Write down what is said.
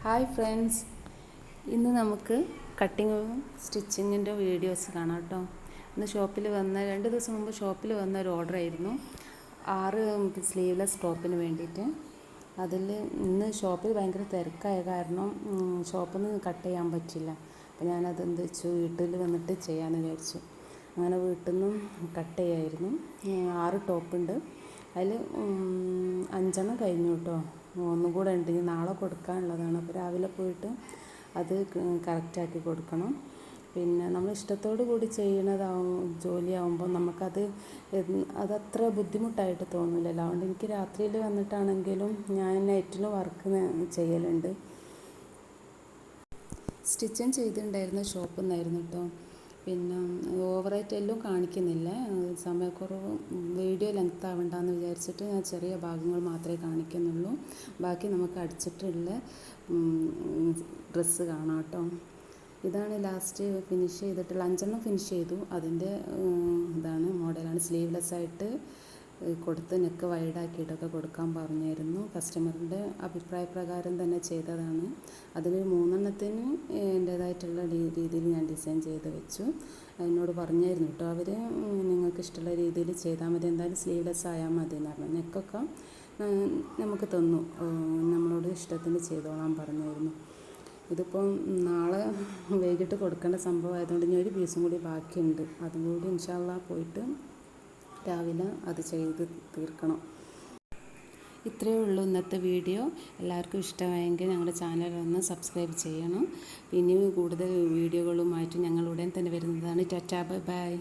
Hi friends, ഇന്ന് നമുക്ക് കട്ടിങ്ങും സ്റ്റിച്ചിങ്ങിൻ്റെ videos കാണാം കേട്ടോ. ഇന്ന് ഷോപ്പിൽ വന്ന 2 ദിവസം മുമ്പ് ഷോപ്പിൽ വന്ന ഒരു ഓർഡർ ആയിരുന്നു 6 സ്ലീവ്ലെസ് ടോപ്പിന് വേണ്ടിയിട്ട്. അതിൽ ഇന്ന് ഷോപ്പിൽ ഭയങ്കര തിരക്കായ കാരണം ഷോപ്പിൽ നിന്ന് കട്ട് ചെയ്യാൻ പറ്റില്ല. അപ്പോൾ ഞാനത് എന്ത് വെച്ചു, വീട്ടിൽ വന്നിട്ട് ചെയ്യാമെന്ന് വിചാരിച്ചു. അങ്ങനെ വീട്ടിൽ നിന്നും കട്ട് ചെയ്യായിരുന്നു. 6 ടോപ്പുണ്ട്. അതിൽ 5 കഴിഞ്ഞു കേട്ടോ. ഒന്നും കൂടെ ഉണ്ട്, നാളെ കൊടുക്കാനുള്ളതാണ്. അപ്പോൾ രാവിലെ പോയിട്ട് അത് കറക്റ്റാക്കി കൊടുക്കണം. പിന്നെ നമ്മൾ ഇഷ്ടത്തോടു കൂടി ജോലിയാവുമ്പോൾ നമുക്കത് അതത്ര ബുദ്ധിമുട്ടായിട്ട് തോന്നില്ലല്ലോ. അതുകൊണ്ട് എനിക്ക് രാത്രിയിൽ വന്നിട്ടാണെങ്കിലും ഞാൻ നെറ്റിൽ വർക്ക് ചെയ്യലുണ്ട്. സ്റ്റിച്ചിങ് ചെയ്തിട്ടുണ്ടായിരുന്ന ഷോപ്പിൽ നിന്നായിരുന്നു കേട്ടോ. പിന്നെ ഓവറായിട്ട് എല്ലാം കാണിക്കുന്നില്ല, സമയക്കുറവ്, വീഡിയോ ലെങ്ത് ആവണ്ടെന്ന് വിചാരിച്ചിട്ട് ഞാൻ ചെറിയ ഭാഗങ്ങൾ മാത്രമേ കാണിക്കുന്നുള്ളൂ. ബാക്കി നമുക്ക് അടിച്ചിട്ടുള്ള ഡ്രസ്സ് കാണാം കേട്ടോ. ഇതാണ് ലാസ്റ്റ് ഫിനിഷ് ചെയ്തിട്ടുള്ള 5 ഫിനിഷ് ചെയ്തു. അതിൻ്റെ ഇതാണ് മോഡലാണ്. സ്ലീവ്ലെസ് ആയിട്ട് കൊടുത്ത് നെക്ക് വൈഡാക്കിയിട്ടൊക്കെ കൊടുക്കാൻ പറഞ്ഞായിരുന്നു. കസ്റ്റമറിൻ്റെ അഭിപ്രായ പ്രകാരം തന്നെ ചെയ്തതാണ്. അതിൽ 3 എൻ്റേതായിട്ടുള്ള രീതിയിൽ ഞാൻ ഡിസൈൻ ചെയ്ത് വെച്ചു. എന്നോട് പറഞ്ഞായിരുന്നു കേട്ടോ അവർ, നിങ്ങൾക്ക് ഇഷ്ടമുള്ള രീതിയിൽ ചെയ്താൽ മതി, എന്തായാലും സ്ലീവ്ലെസ് ആയാൽ മതി എന്ന് പറഞ്ഞു. നെക്കൊക്കെ നമുക്ക് തന്നു, നമ്മളോട് ഇഷ്ടത്തിന് ചെയ്തോളാൻ പറഞ്ഞായിരുന്നു. ഇതിപ്പം നാളെ വൈകിട്ട് കൊടുക്കേണ്ട സംഭവമായതുകൊണ്ട് ഇനി ഒരു പീസും കൂടി ബാക്കിയുണ്ട്. അതും കൂടി ഇൻഷാ അല്ലാഹ് പോയിട്ട് രാവിലെ അത് ചെയ്ത് തീർക്കണം. ഇത്രയേ ഉള്ളൂ ഇന്നത്തെ വീഡിയോ. എല്ലാവർക്കും ഇഷ്ടമായെങ്കിൽ ഞങ്ങളുടെ ചാനൽ ഒന്ന് സബ്സ്ക്രൈബ് ചെയ്യണം. ഇനിയും കൂടുതൽ വീഡിയോകളുമായിട്ട് ഞങ്ങൾ ഉടൻ തന്നെ വരുന്നതാണ്. Tata, bye bye.